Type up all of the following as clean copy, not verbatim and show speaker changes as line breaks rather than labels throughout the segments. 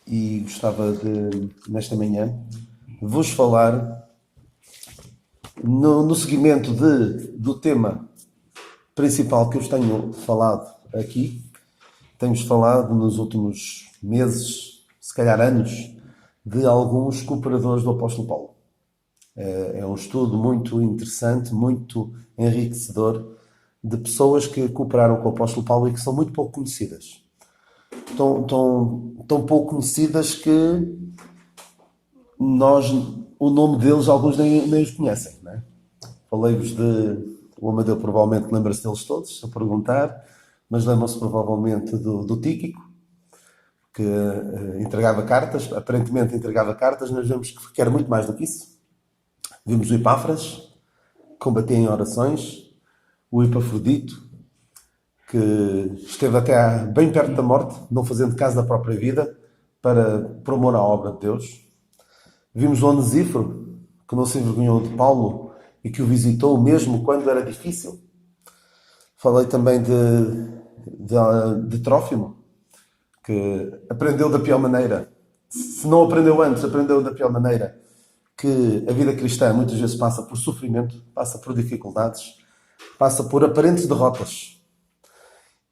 e gostava de, nesta manhã, vos falar no seguimento do tema principal que eu tenho falado aqui. Temos falado nos últimos meses, se calhar anos, de alguns cooperadores do apóstolo Paulo. É um estudo muito interessante, muito enriquecedor, de pessoas que cooperaram com o apóstolo Paulo e que são muito pouco conhecidas. Tão pouco conhecidas que o nome deles, alguns nem os conhecem, não é? Falei-vos o Amadeu provavelmente lembra-se deles todos, se eu perguntar, mas lembram-se provavelmente do Tíquico, que entregava cartas, aparentemente entregava cartas, nós vemos que era muito mais do que isso. Vimos o Epáfras, que combatia em orações, o Epafrodito, que esteve até bem perto da morte, não fazendo caso da própria vida, por amor à obra de Deus. Vimos o Onesíforo, que não se envergonhou de Paulo e que o visitou mesmo quando era difícil. Falei também de Trófimo, que aprendeu da pior maneira. Se não aprendeu antes, aprendeu da pior maneira. Que a vida cristã muitas vezes passa por sofrimento, passa por dificuldades, passa por aparentes derrotas.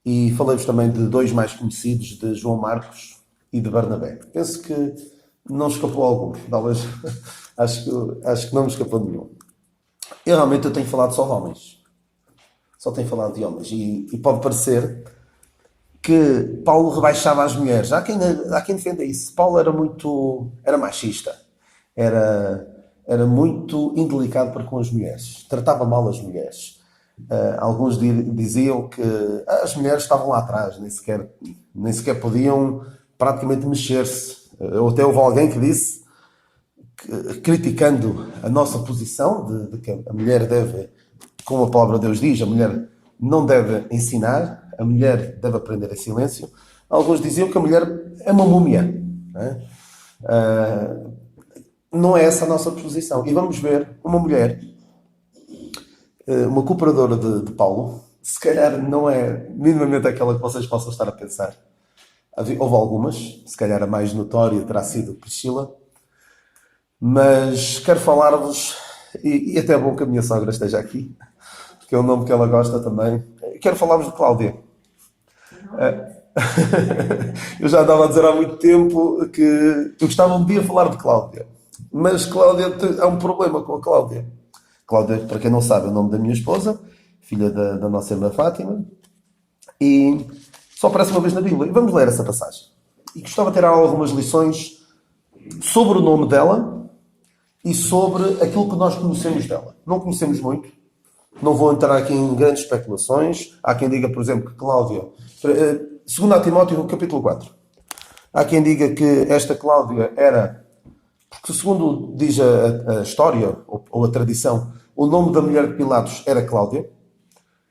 E falei-vos também de dois mais conhecidos, de João Marcos e de Barnabé. Penso que não escapou algum. Talvez, acho que não me escapou nenhum. Eu tenho falado só de homens. Só tenho falado de homens. E pode parecer que Paulo rebaixava as mulheres. Há quem defenda isso. Paulo era machista. Era muito indelicado para com as mulheres. Tratava mal as mulheres. Alguns diziam que as mulheres estavam lá atrás, nem sequer podiam praticamente mexer-se. Até houve alguém que disse, criticando a nossa posição, de que a mulher deve, como a palavra de Deus diz, a mulher não deve ensinar, a mulher deve aprender em silêncio. Alguns diziam que a mulher é uma múmia. Não é essa a nossa posição. E vamos ver uma mulher, uma cooperadora de Paulo, se calhar não é minimamente aquela que vocês possam estar a pensar. Houve algumas, se calhar a mais notória terá sido Priscila, mas quero falar-vos, e até é bom que a minha sogra esteja aqui, porque é um nome que ela gosta também. Quero falar-vos de Cláudia. Eu já andava a dizer há muito tempo que eu gostava um dia falar de Cláudia, mas Cláudia, há um problema com a Cláudia. Cláudia, para quem não sabe, é o nome da minha esposa, filha da nossa irmã Fátima, e só aparece uma vez na Bíblia. E vamos ler essa passagem. E gostava de ter algumas lições sobre o nome dela e sobre aquilo que nós conhecemos dela. Não conhecemos muito. Não vou entrar aqui em grandes especulações. Há quem diga, por exemplo, que Cláudia... 2 Timóteo, capítulo 4. Há quem diga que esta Cláudia era... Porque segundo diz a história, ou a tradição, o nome da mulher de Pilatos era Cláudia.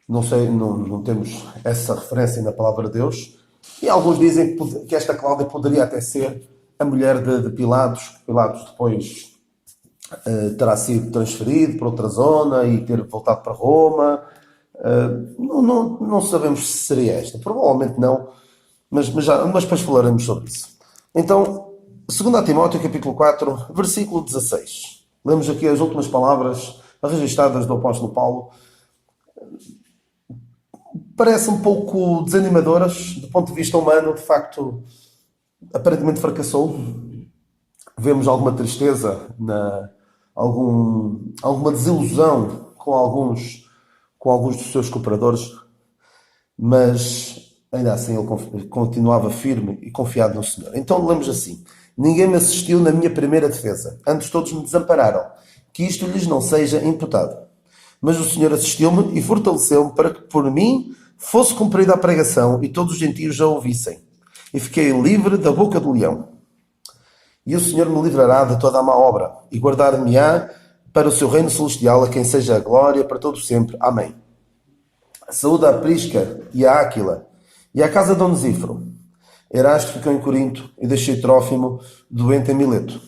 Não sei, não temos essa referência na palavra de Deus. E alguns dizem que esta Cláudia poderia até ser a mulher de Pilatos, que Pilatos depois terá sido transferido para outra zona e ter voltado para Roma. Não sabemos se seria esta. Provavelmente não, mas depois falaremos sobre isso. Então, 2 Timóteo, capítulo 4, versículo 16. Lemos aqui as últimas palavras registradas do apóstolo Paulo. Parece um pouco desanimadoras do ponto de vista humano. De facto, aparentemente fracassou. Vemos alguma tristeza, alguma desilusão com alguns dos seus cooperadores, mas ainda assim ele continuava firme e confiado no Senhor. Então lemos assim: ninguém me assistiu na minha primeira defesa, antes todos me desampararam, que isto lhes não seja imputado. Mas o Senhor assistiu-me e fortaleceu-me para que por mim fosse cumprida a pregação e todos os gentios já ouvissem. E fiquei livre da boca do leão. E o Senhor me livrará de toda a má obra e guardar-me-á para o seu reino celestial, a quem seja a glória para todo sempre. Amém. Saúde a Prisca e a Áquila e à casa de Onesíforo. Erasto ficou em Corinto e deixei Trófimo doente em Mileto.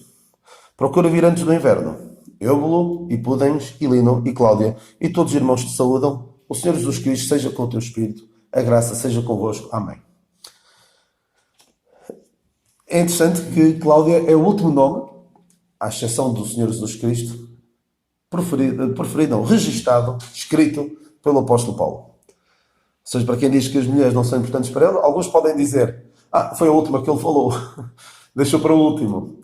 Procura vir antes do inverno. Eubulo, e Pudens, e Lino, e Cláudia, e todos os irmãos te saúdam. O Senhor Jesus Cristo seja com o teu espírito. A graça seja convosco. Amém. É interessante que Cláudia é o último nome, à exceção do Senhor Jesus Cristo, preferido, não, registado, escrito pelo apóstolo Paulo. Ou seja, para quem diz que as mulheres não são importantes para ele, alguns podem dizer, foi a última que ele falou, deixou para o último.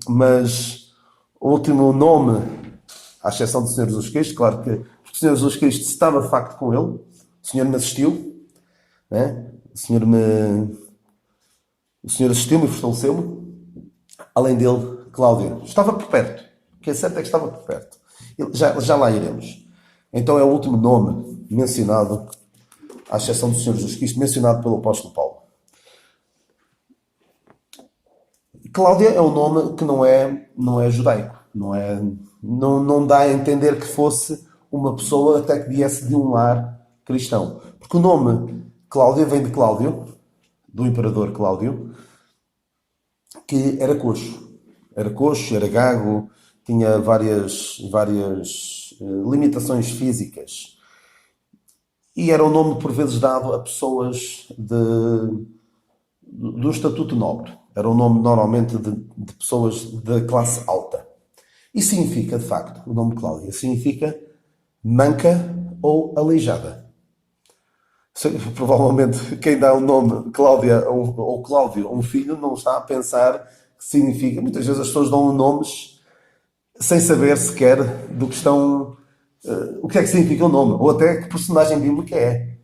Mas o último nome, à exceção do Senhor Jesus Cristo, claro que o Senhor Jesus Cristo estava de facto com ele, o Senhor me assistiu, né? O Senhor assistiu-me e fortaleceu-me. Além dele, Cláudia estava por perto. O que é certo é que estava por perto. Já lá iremos. Então é o último nome mencionado, à exceção do Senhor Jesus Cristo, mencionado pelo apóstolo Paulo. Cláudia é um nome que não é judaico. Não dá a entender que fosse uma pessoa até que viesse de um lar cristão. Porque o nome Cláudia vem de Cláudio, do imperador Cláudio, que era coxo. Era coxo, era gago, tinha várias limitações físicas. E era um nome, por vezes, dado a pessoas do estatuto nobre. Era um nome, normalmente, de pessoas da classe alta. E significa, de facto, o nome Cláudia, significa manca ou aleijada. Provavelmente, quem dá o nome Cláudia ou Cláudio a um filho não está a pensar que significa. Muitas vezes as pessoas dão nomes sem saber sequer do que estão. O que é que significa o nome, ou até que personagem bíblica é.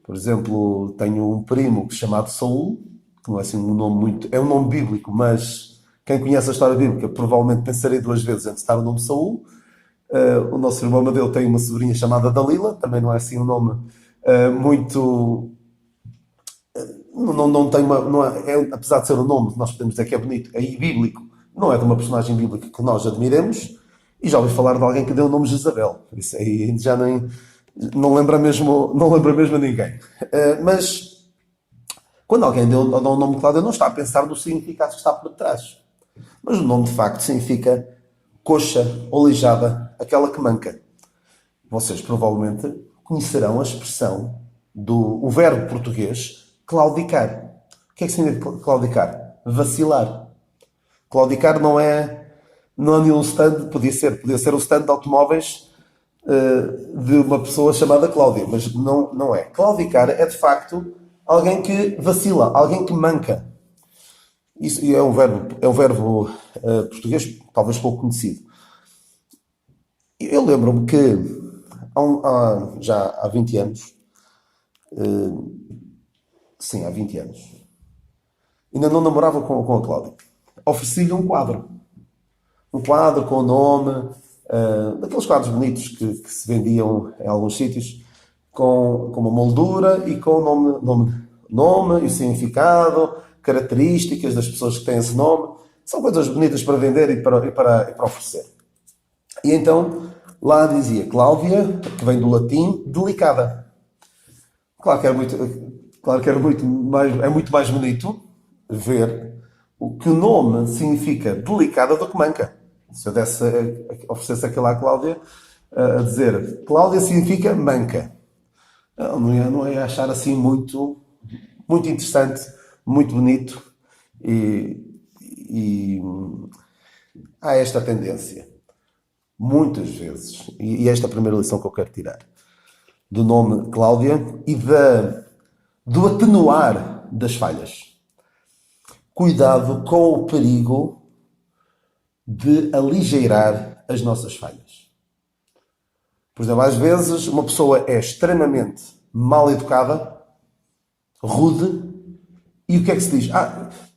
Por exemplo, tenho um primo chamado Saul, que não é assim um nome muito. É um nome bíblico, mas quem conhece a história bíblica provavelmente pensaria duas vezes antes de estar o nome Saul. O nosso irmão Amadeu tem uma sobrinha chamada Dalila, também não é assim um nome muito. Não tem uma. Não apesar de ser um nome que nós podemos dizer que é bonito, é bíblico, não é de uma personagem bíblica que nós admiremos, e já ouvi falar de alguém que deu o nome Jezabel. Isso aí já nem. Não lembra mesmo a ninguém. Mas quando alguém dá um nome Cláudio, não está a pensar no significado que está por detrás. Mas o nome de facto significa coxa ou aleijada, aquela que manca. Vocês provavelmente conhecerão a expressão o verbo português claudicar. O que é que significa claudicar? Vacilar. Claudicar não é nenhum stand, podia ser o stand de automóveis de uma pessoa chamada Cláudia, mas não é. Claudicar é de facto alguém que vacila, alguém que manca. Isso é um verbo português talvez pouco conhecido. Eu lembro-me que já há 20 anos, sim, há 20 anos, ainda não namorava com a Cláudia. Ofereci-lhe um quadro com o nome, daqueles quadros bonitos que se vendiam em alguns sítios, com uma moldura e com o nome e o significado, características das pessoas que têm esse nome. São coisas bonitas para vender e para oferecer. E então lá dizia Cláudia, que vem do latim, delicada. Claro que é muito mais bonito ver o que o nome significa delicada do que manca. Se eu oferecesse aquilo à Cláudia, a dizer Cláudia significa manca, não ia achar assim muito, muito interessante, muito bonito, e há esta tendência, muitas vezes, e esta é a primeira lição que eu quero tirar, do nome Cláudia e do atenuar das falhas. Cuidado com o perigo de aligeirar as nossas falhas. Por exemplo, às vezes uma pessoa é extremamente mal educada, rude, e o que é que se diz?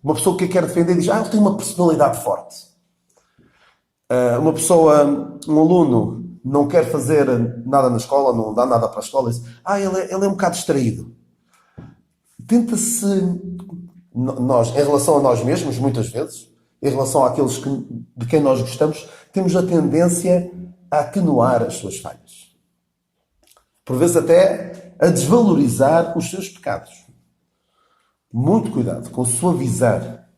Uma pessoa que quer defender diz, ele tem uma personalidade forte. Um aluno não quer fazer nada na escola, não dá nada para a escola, diz, ele é um bocado distraído. Tenta-se, nós, em relação a nós mesmos, muitas vezes, em relação àqueles de quem nós gostamos, temos a tendência a atenuar as suas falhas. Por vezes até a desvalorizar os seus pecados. Muito cuidado com suavizar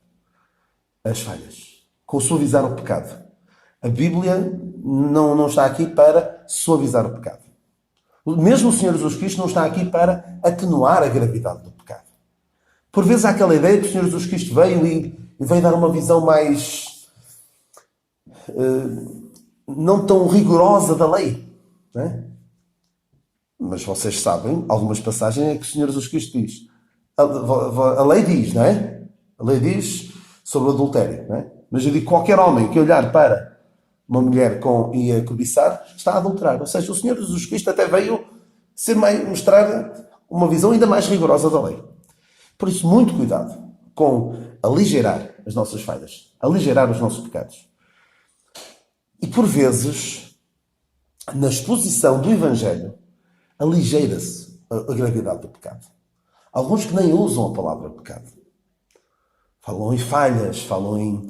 as falhas, com suavizar o pecado. A Bíblia não está aqui para suavizar o pecado. Mesmo o Senhor Jesus Cristo não está aqui para atenuar a gravidade do pecado. Por vezes há aquela ideia que o Senhor Jesus Cristo veio e veio dar uma visão mais não tão rigorosa da lei, não é? Mas vocês sabem, algumas passagens é que o Senhor Jesus Cristo diz. A lei diz, não é? A lei diz sobre o adultério, não é? Mas eu digo, qualquer homem que olhar para uma mulher e a cobiçar, está a adulterar. Ou seja, o Senhor Jesus Cristo até veio mostrar uma visão ainda mais rigorosa da lei. Por isso, muito cuidado com aligerar as nossas falhas, aligerar os nossos pecados. E por vezes, na exposição do Evangelho, aligeira-se a gravidade do pecado. Alguns que nem usam a palavra pecado. Falam em falhas, falam em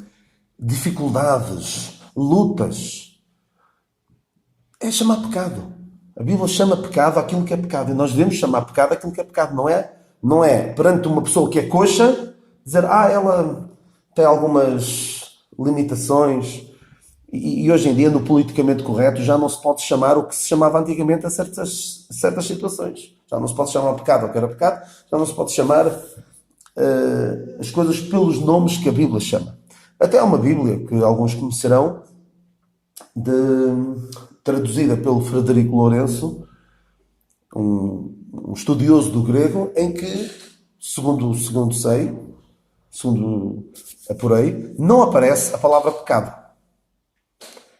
dificuldades, lutas. É chamar pecado. A Bíblia chama pecado aquilo que é pecado. E nós devemos chamar pecado aquilo que é pecado. Não é perante uma pessoa que é coxa, dizer, ela tem algumas limitações. E hoje em dia, no politicamente correto, já não se pode chamar o que se chamava antigamente a certas situações. Já não se pode chamar pecado o que era pecado, já não se pode chamar as coisas pelos nomes que a Bíblia chama. Até há uma Bíblia que alguns conhecerão, traduzida pelo Frederico Lourenço, um estudioso do grego, em que, segundo apurei, não aparece a palavra pecado.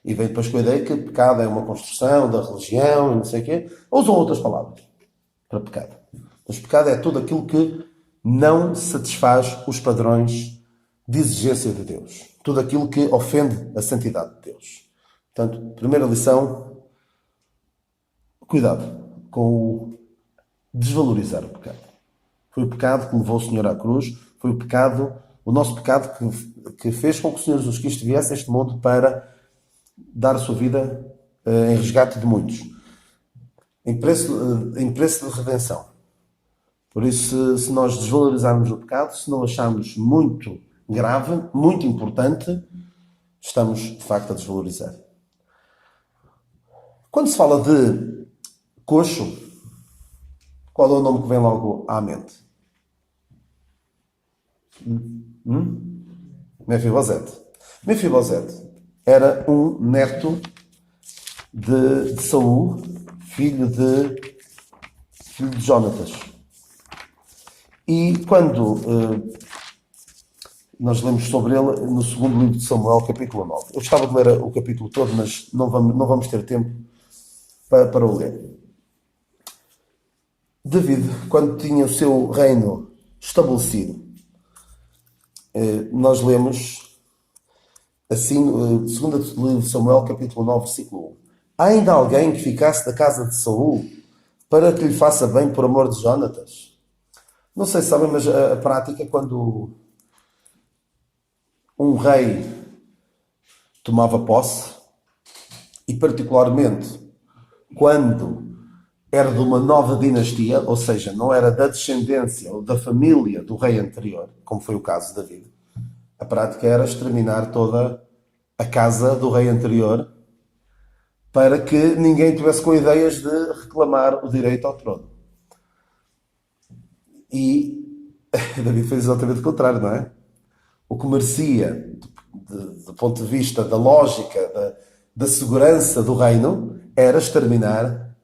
E vem depois com a ideia que pecado é uma construção da religião e não sei o quê. Usam outras palavras para pecado. Mas pecado é tudo aquilo que não satisfaz os padrões de exigência de Deus. Tudo aquilo que ofende a santidade de Deus. Portanto, primeira lição, cuidado com o desvalorizar o pecado. Foi o pecado que levou o Senhor à cruz, foi o nosso pecado que fez com que o Senhor Jesus Cristo viesse a este mundo para dar a sua vida em resgate de muitos, em preço de redenção. Por isso, se nós desvalorizarmos o pecado, se não acharmos muito grave, muito importante, estamos de facto a desvalorizar. Quando se fala de coxo, qual é o nome que vem logo à mente? Mefibosete. Mefibosete era um neto de Saul, filho de Jonatas. E quando nós lemos sobre ele no segundo livro de Samuel, capítulo 9. Eu gostava de ler o capítulo todo, mas não vamos ter tempo para o ler. David, quando tinha o seu reino estabelecido, nós lemos assim, segundo livro de Samuel, capítulo 9, versículo 1. Há ainda alguém que ficasse da casa de Saul para que lhe faça bem por amor de Jonatas? Não sei se sabem, mas a prática, quando um rei tomava posse, e particularmente quando era de uma nova dinastia, ou seja, não era da descendência ou da família do rei anterior, como foi o caso de David, a prática era exterminar toda a casa do rei anterior para que ninguém tivesse com ideias de reclamar o direito ao trono. E David fez exatamente o contrário, não é? O que merecia, do ponto de vista da lógica, da segurança do reino, era exterminar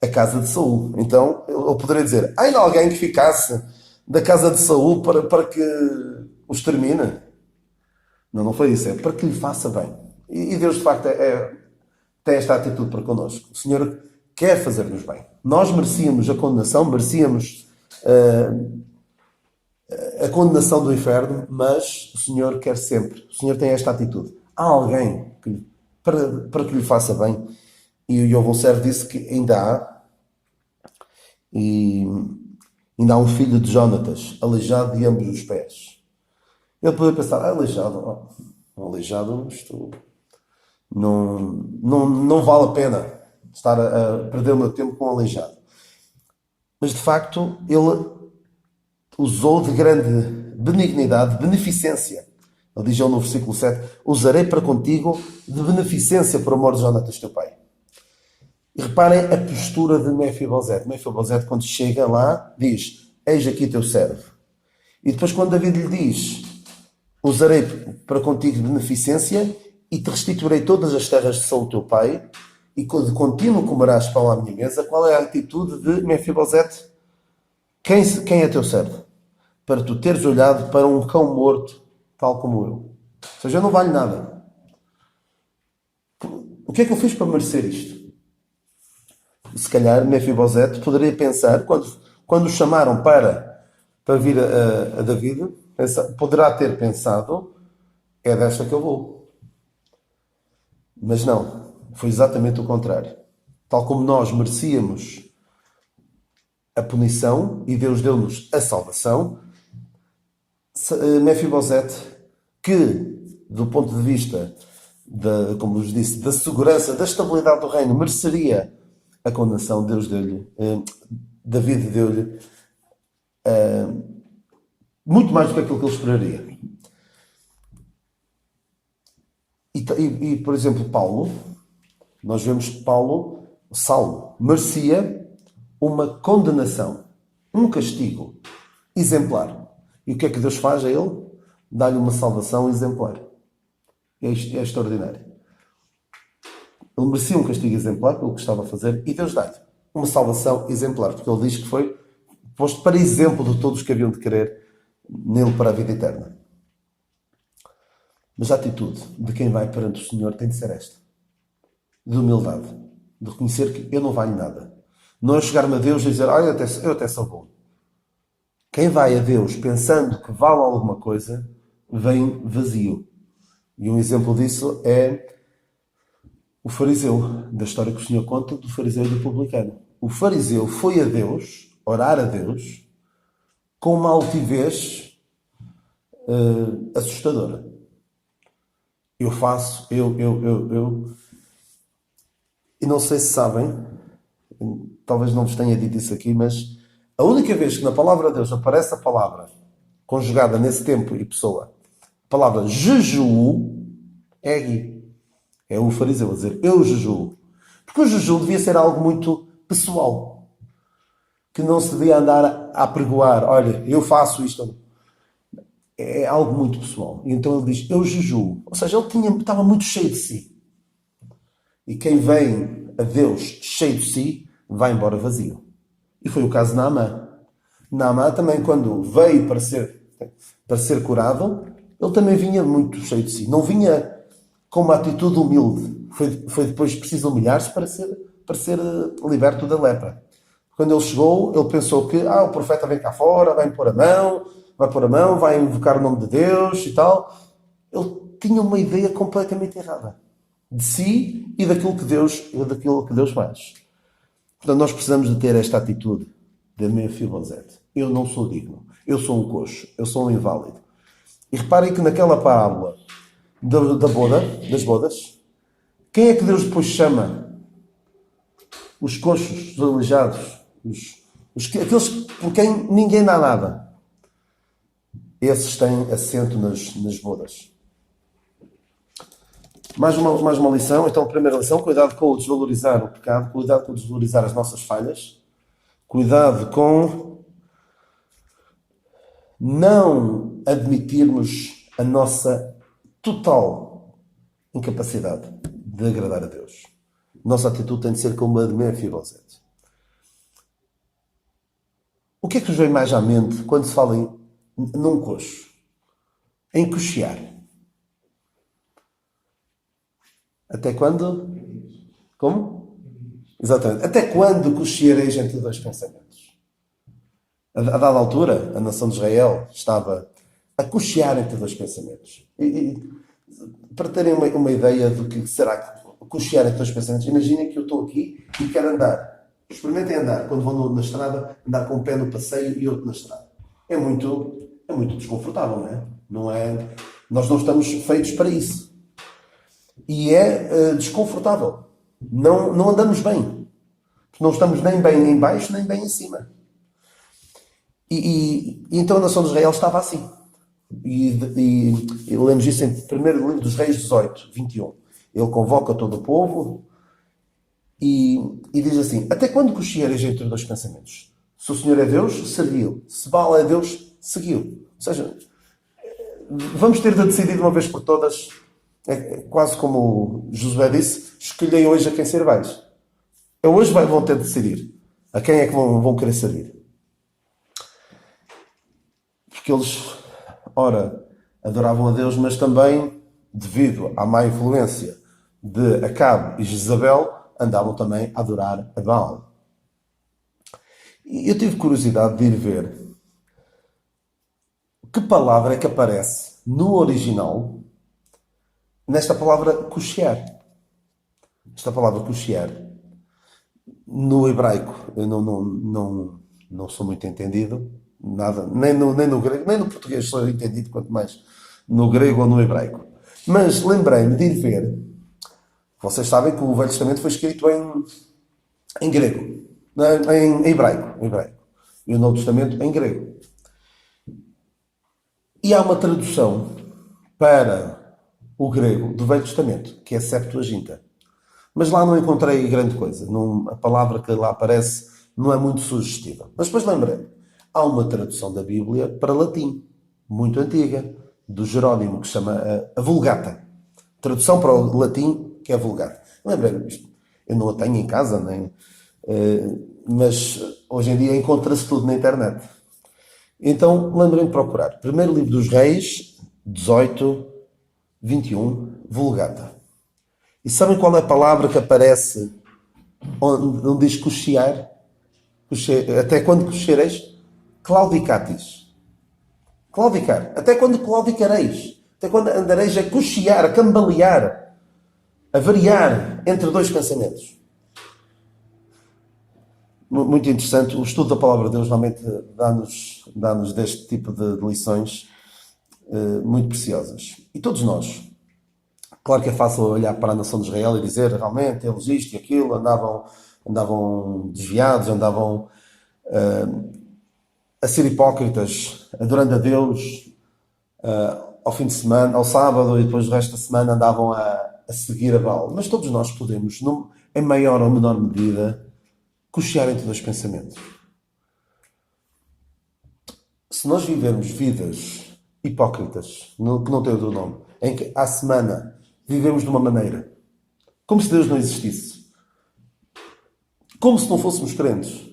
a casa de Saul. Então, eu poderia dizer, há ainda alguém que ficasse da casa de Saul para que o extermine? Não foi isso. É para que lhe faça bem. E Deus, de facto, tem esta atitude para connosco. O Senhor quer fazer-nos bem. Nós merecíamos a condenação, merecíamos a condenação do inferno, mas o Senhor quer sempre. O Senhor tem esta atitude. Há alguém para que lhe faça bem. E o Yovonser disse que ainda há. E ainda há um filho de Jonatas, aleijado de ambos os pés. Ele poderia pensar, aleijado, isto não vale a pena estar a perder o meu tempo com um aleijado. Mas de facto, ele usou de grande benignidade, beneficência. Ele diz no versículo 7, usarei para contigo de beneficência por amor de Jonatas teu pai. E reparem a postura de Mefibosete. Mefibosete, quando chega lá, diz, eis aqui teu servo. E depois quando David lhe diz: usarei para contigo beneficência e te restituirei todas as terras de Saul teu pai, e de contínuo comerás pão à minha mesa. Qual é a atitude de Mefibosete? Quem é teu servo? Para tu teres olhado para um cão morto, tal como eu. Ou seja, eu não valho nada. O que é que eu fiz para merecer isto? Se calhar Mefibosete poderia pensar, quando o chamaram para vir a David, poderá ter pensado: é desta que eu vou. Mas não, foi exatamente o contrário. Tal como nós merecíamos a punição e Deus deu-nos a salvação, Mefibosete, que do ponto de vista como vos disse, da segurança, da estabilidade do reino, mereceria a condenação, Deus deu-lhe, David deu-lhe muito mais do que aquilo que ele esperaria. E, por exemplo, Paulo, nós vemos que Saulo, merecia uma condenação, um castigo exemplar. E o que é que Deus faz a ele? Dá-lhe uma salvação exemplar. É extraordinário. Ele merecia um castigo exemplar pelo que estava a fazer e Deus dá-lhe uma salvação exemplar, porque ele diz que foi posto para exemplo de todos que haviam de crer nele para a vida eterna. Mas a atitude de quem vai perante o Senhor tem de ser esta: de humildade, de reconhecer que eu não valho nada. Não é chegar-me a Deus e dizer: eu até sou bom. Quem vai a Deus pensando que vale alguma coisa, vem vazio. E um exemplo disso é o fariseu, da história que o Senhor conta do fariseu e do publicano. O fariseu foi a Deus, orar a Deus, com uma altivez assustadora. Eu faço, eu. E não sei se sabem, talvez não vos tenha dito isso aqui, mas a única vez que na palavra de Deus aparece a palavra conjugada nesse tempo e pessoa, a palavra jejuo, é aqui. É o fariseu a dizer: eu jejuo. Porque o jejum devia ser algo muito pessoal. Que não se devia andar a apregoar: olha, eu faço isto. É algo muito pessoal. E então ele diz: eu jejuo. Ou seja, ele estava muito cheio de si. E quem vem a Deus cheio de si, vai embora vazio. E foi o caso de Naamã. Naamã também, quando veio para ser curado, ele também vinha muito cheio de si. Não vinha com uma atitude humilde. Foi depois preciso humilhar-se para ser liberto da lepra. Quando ele chegou, ele pensou que o profeta vem cá fora, vai pôr a mão, vai invocar o nome de Deus e tal. Ele tinha uma ideia completamente errada de si e daquilo que Deus faz. Portanto, nós precisamos de ter esta atitude de Mefibosete. Eu não sou digno. Eu sou um coxo. Eu sou um inválido. E reparem que naquela parábola das bodas, quem é que Deus depois chama? Os coxos, os aleijados, aqueles por quem ninguém dá nada. Esses têm assento nas bodas. Mais uma lição. Então, a primeira lição: cuidado com o desvalorizar o pecado, cuidado com o desvalorizar as nossas falhas, cuidado com não admitirmos a nossa total incapacidade de agradar a Deus. Nossa atitude tem de ser como a de Mefibosete. O que é que nos vem mais à mente quando se fala num coxo? Em coxear. Até quando? Como? Exatamente. Até quando cocheareis entre dois pensamentos? A dada altura, a nação de Israel estava a cochear entre dois pensamentos. E para terem uma ideia do que será cochear entre dois pensamentos, imaginem que eu estou aqui e quero andar. Experimentem andar, quando vão na estrada, andar com um pé no passeio e outro na estrada. É muito desconfortável, não é? Não é? Nós não estamos feitos para isso. E é desconfortável. Não andamos bem. Não estamos nem bem em baixo, nem bem em cima. E então a nação de Israel estava assim. E lemos isso em 1º livro dos Reis 18, 21. Ele convoca todo o povo e diz assim: até quando cocheareis entre dois pensamentos? Se o Senhor é Deus, serviu. Se Baal é Deus, seguiu. Ou seja, vamos ter de decidir de uma vez por todas, é quase como Josué disse, escolhei hoje a quem servais. Hoje vão ter de decidir a quem é que vão querer servir. Porque eles, ora, adoravam a Deus, mas também, devido à má influência de Acabe e Jezabel, andavam também a adorar a Baal. E eu tive curiosidade de ir ver que palavra é que aparece no original nesta palavra cochear. Esta palavra cochear, no hebraico, eu não sou muito entendido, nada, nem no grego, nem no português sou entendido, quanto mais no grego ou no hebraico. Mas lembrei-me de ir ver. Vocês sabem que o Velho Testamento foi escrito em grego, em hebraico. E o Novo Testamento em grego. E há uma tradução para o grego do Velho Testamento, que é Septuaginta. Mas lá não encontrei grande coisa. A palavra que lá aparece não é muito sugestiva. Mas depois lembrei-me. Há uma tradução da Bíblia para latim, muito antiga, do Jerónimo, que se chama a Vulgata. Tradução para o latim, que é a Vulgata. Lembrei-me disto. Eu não a tenho em casa, mas hoje em dia encontra-se tudo na internet. Então, lembrei-me de procurar. Primeiro livro dos Reis, 18, 21, Vulgata. E sabem qual é a palavra que aparece onde diz cochear? Até quando cocheareis? Claudicatis. Claudicar. Até quando claudicareis? Até quando andareis a cochear, a cambalear, a variar entre dois pensamentos? Muito interessante. O estudo da Palavra de Deus realmente dá-nos deste tipo de lições muito preciosas. E todos nós, claro que é fácil olhar para a nação de Israel e dizer realmente eles isto e aquilo, andavam desviados, andavam a ser hipócritas, adorando a Deus ao fim de semana, ao sábado, e depois o resto da semana andavam a seguir a Baal. Mas todos nós podemos, em maior ou menor medida, cochear entre dois pensamentos. Se nós vivermos vidas hipócritas, que não tem outro nome, em que à semana vivemos de uma maneira, como se Deus não existisse, como se não fôssemos crentes,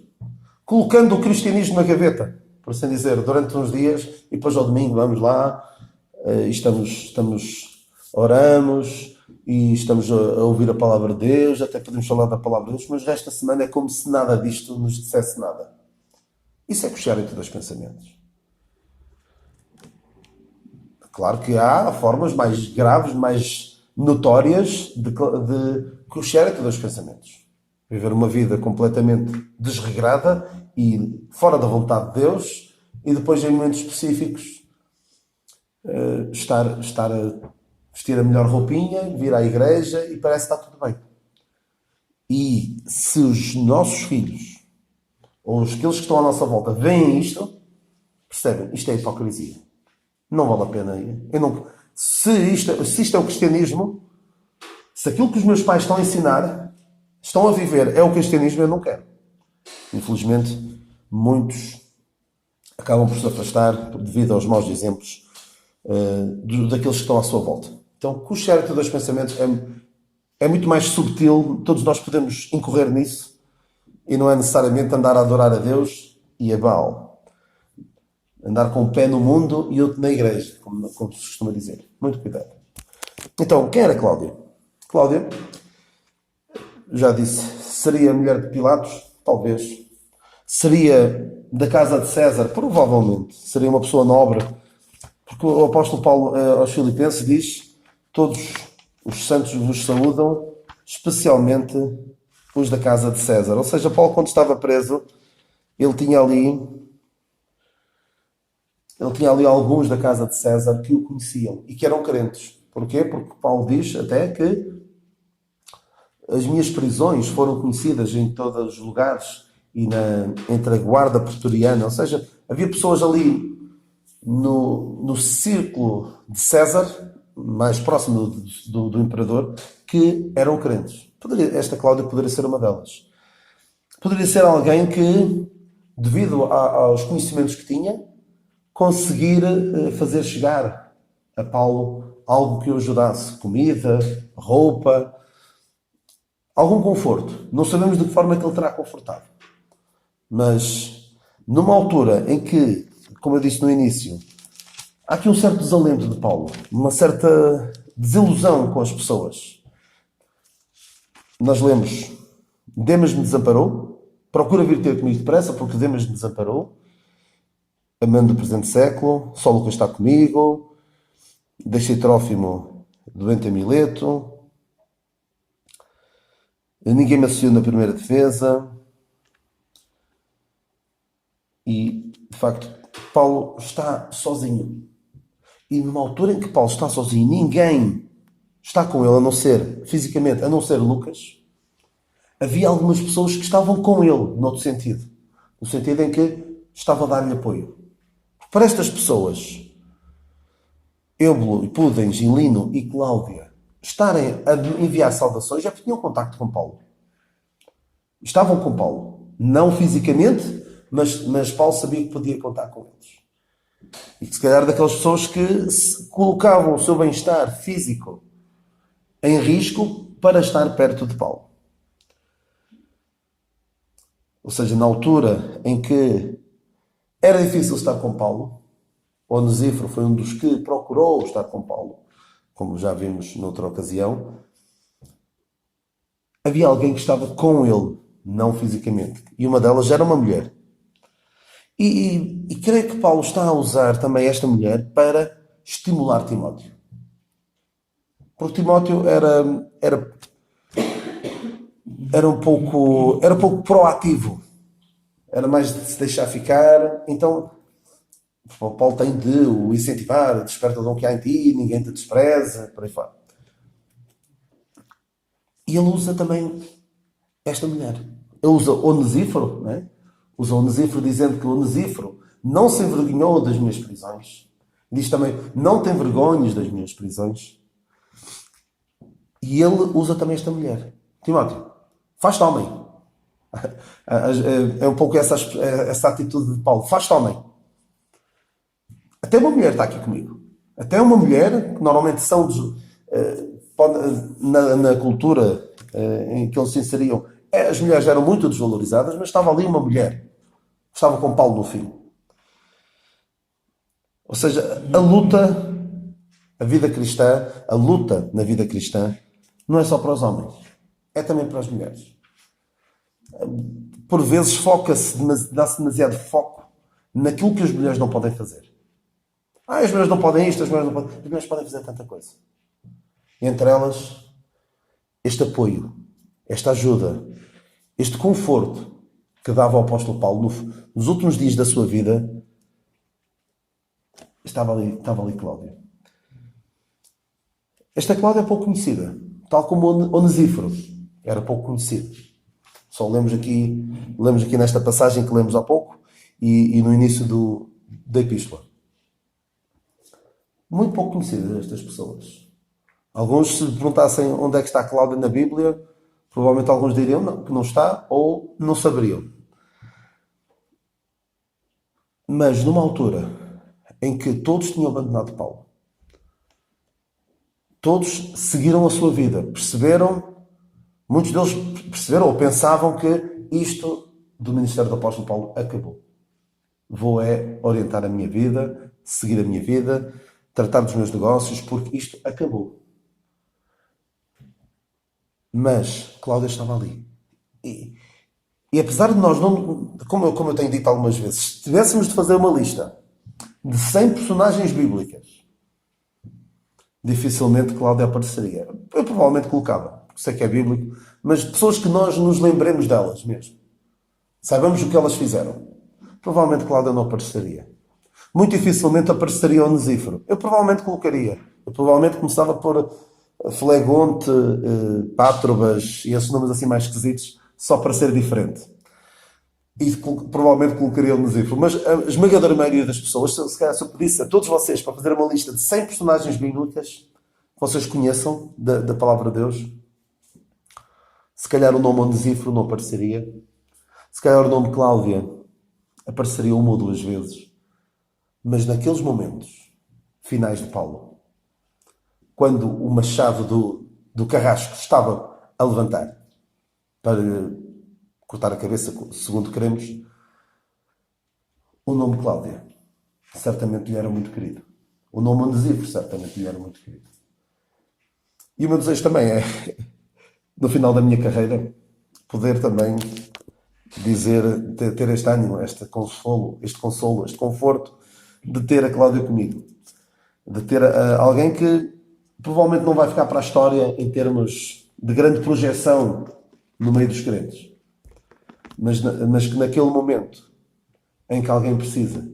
colocando o cristianismo na gaveta, por assim dizer, durante uns dias, e depois ao domingo vamos lá, e oramos, e estamos a ouvir a palavra de Deus, até podemos falar da palavra de Deus, mas o resto da semana é como se nada disto nos dissesse nada. Isso é cochear entre dois pensamentos. Claro que há formas mais graves, mais notórias de cochear entre dois pensamentos. Viver uma vida completamente desregrada e fora da vontade de Deus, e depois em momentos específicos estar a vestir a melhor roupinha, vir à igreja e parece que está tudo bem. E se os nossos filhos ou aqueles que estão à nossa volta veem isto, percebem, isto é hipocrisia. Não vale a pena. Se isto é o cristianismo, se aquilo que os meus pais estão a ensinar, estão a viver, é o cristianismo, eu não quero. Infelizmente, muitos acabam por se afastar devido aos maus exemplos daqueles que estão à sua volta. Então, cochear entre dois pensamentos é muito mais subtil, todos nós podemos incorrer nisso, e não é necessariamente andar a adorar a Deus e a Baal. Andar com um pé no mundo e outro na igreja, como se costuma dizer. Muito cuidado. Então, quem era Cláudia? Cláudia, já disse, seria a mulher de Pilatos? Talvez. Seria da casa de César? Provavelmente. Seria uma pessoa nobre. Porque o apóstolo Paulo aos Filipenses diz: todos os santos vos saúdam, especialmente os da casa de César. Ou seja, Paulo, quando estava preso, ele tinha ali alguns da casa de César que o conheciam e que eram crentes. Porquê? Porque Paulo diz até que as minhas prisões foram conhecidas em todos os lugares e entre a guarda pretoriana. Ou seja, havia pessoas ali no círculo de César, mais próximo do imperador, que eram crentes. Esta Cláudia poderia ser uma delas. Poderia ser alguém que, devido aos conhecimentos que tinha, conseguir fazer chegar a Paulo algo que o ajudasse, comida, roupa, algum conforto. Não sabemos de que forma é que ele terá confortado. Mas numa altura em que, como eu disse no início, há aqui um certo desalento de Paulo, uma certa desilusão com as pessoas. Nós lemos: Demas me desamparou, procura vir ter comigo depressa, porque Demas me desamparou, amando do presente século, só Lucas está comigo, deixei Trófimo doente a Mileto, ninguém me associou na primeira defesa. E, de facto, Paulo está sozinho. E numa altura em que Paulo está sozinho, ninguém está com ele, a não ser, fisicamente, a não ser Lucas, havia algumas pessoas que estavam com ele, noutro sentido. No sentido em que estava a dar-lhe apoio. Para estas pessoas, Eubulo, Pudens, Lino e Cláudia, estarem a enviar saudações, já tinham contacto com Paulo. Estavam com Paulo. Não fisicamente, mas Paulo sabia que podia contar com eles. E que se calhar daquelas pessoas que colocavam o seu bem-estar físico em risco para estar perto de Paulo. Ou seja, na altura em que era difícil estar com Paulo, Onesíforo foi um dos que procurou estar com Paulo, como já vimos noutra ocasião, havia alguém que estava com ele, não fisicamente. E uma delas era uma mulher. E creio que Paulo está a usar também esta mulher para estimular Timóteo. Porque Timóteo era um pouco proativo. Era mais de se deixar ficar. Então, Paulo tem de o incentivar, desperta o dom que há em ti, ninguém te despreza, por aí fora. E ele usa também esta mulher. Ele usa Onesíforo, não é? Usa Onesíforo dizendo que Onesíforo não se envergonhou das minhas prisões. Diz também, não tem vergonhas das minhas prisões. E ele usa também esta mulher. Timóteo, faz-te homem. É um pouco essa atitude de Paulo. Faz-te homem. Até uma mulher está aqui comigo. Até uma mulher, que normalmente são na cultura em que eles se inseriam, as mulheres eram muito desvalorizadas, mas estava ali uma mulher. Estava com Paulo no fim. Ou seja, a vida cristã, a luta na vida cristã, não é só para os homens. É também para as mulheres. Por vezes dá-se demasiado foco naquilo que as mulheres não podem fazer. As mulheres não podem isto, as mulheres podem fazer tanta coisa. Entre elas, este apoio, esta ajuda, este conforto que dava ao apóstolo Paulo nos últimos dias da sua vida, estava ali Cláudia. Esta Cláudia é pouco conhecida, tal como Onesíforo era pouco conhecido. Só lemos aqui nesta passagem que lemos há pouco e no início da epístola. Muito pouco conhecidas estas pessoas. Alguns, se perguntassem onde é que está Cláudia na Bíblia, provavelmente alguns diriam que não está ou não saberiam. Mas numa altura em que todos tinham abandonado Paulo, todos seguiram a sua vida, muitos deles perceberam ou pensavam que isto do ministério do apóstolo Paulo acabou. Vou orientar a minha vida, seguir a minha vida, tratar dos meus negócios, porque isto acabou. Mas Cláudia estava ali. E apesar de nós não... Como eu tenho dito algumas vezes, se tivéssemos de fazer uma lista de 100 personagens bíblicas, dificilmente Cláudia apareceria. Eu provavelmente colocava, porque sei que é bíblico, mas pessoas que nós nos lembremos delas mesmo. Saibamos o que elas fizeram. Provavelmente Cláudia não apareceria. Muito dificilmente apareceria Onesíforo. Eu provavelmente colocaria. Eu provavelmente começava por Flegonte, Pátrobas e esses nomes assim mais esquisitos, só para ser diferente. E provavelmente colocaria Onesíforo. Mas a esmagadora maioria das pessoas, se calhar se eu pedisse a todos vocês para fazer uma lista de 100 personagens bíblicas que vocês conheçam da palavra de Deus, se calhar o nome Onesíforo não apareceria. Se calhar o nome Cláudia apareceria uma ou duas vezes. Mas naqueles momentos finais de Paulo, quando o machado do carrasco estava a levantar para cortar a cabeça, segundo queremos, o nome Cláudia certamente lhe era muito querido. O nome Onesíforo certamente lhe era muito querido. E o meu desejo também é, no final da minha carreira, poder também dizer, ter este ânimo, este consolo, este conforto de ter a Cláudia comigo. De ter alguém que provavelmente não vai ficar para a história em termos de grande projeção no meio dos crentes. Mas que naquele momento em que alguém precisa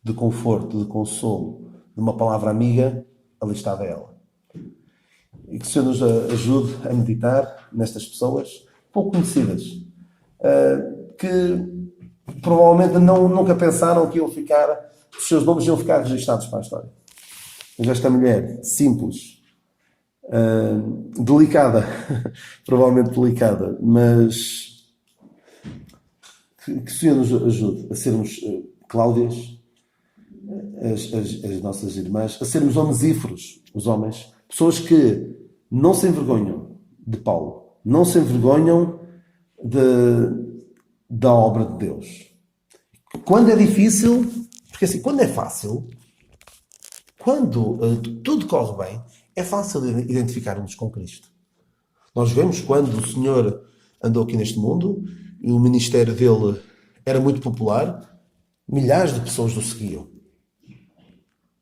de conforto, de consolo, de uma palavra amiga, ali estava ela. E que o Senhor nos ajude a meditar nestas pessoas pouco conhecidas, que provavelmente nunca pensaram que iam ficar, os seus nomes iam ficar registados para a história. Mas esta mulher simples, delicada, provavelmente delicada, mas que o Senhor nos ajude a sermos Cláudias, as nossas irmãs, a sermos onesíforos, os homens, pessoas que não se envergonham de Paulo, não se envergonham da obra de Deus. Quando é difícil, porque assim, quando é fácil, quando tudo corre bem, é fácil identificarmos com Cristo. Nós vemos quando o Senhor andou aqui neste mundo e o ministério dele era muito popular, milhares de pessoas o seguiam.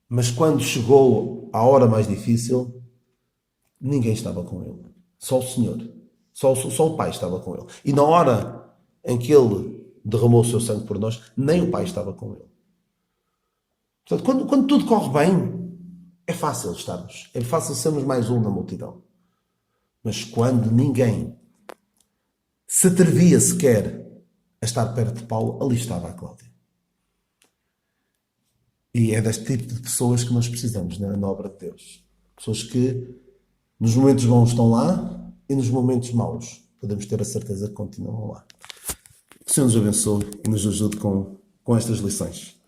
Mas quando chegou a hora mais difícil, ninguém estava com ele. Só o Senhor. Só o Pai estava com ele. E na hora em que ele derramou o seu sangue por nós, nem o Pai estava com ele. Portanto, quando tudo corre bem, é fácil estarmos. É fácil sermos mais um na multidão. Mas quando ninguém se atrevia sequer a estar perto de Paulo, ali estava a Cláudia. E é deste tipo de pessoas que nós precisamos na obra de Deus. Pessoas que nos momentos bons estão lá e nos momentos maus podemos ter a certeza que continuam lá. Que o Senhor nos abençoe e nos ajude com estas lições.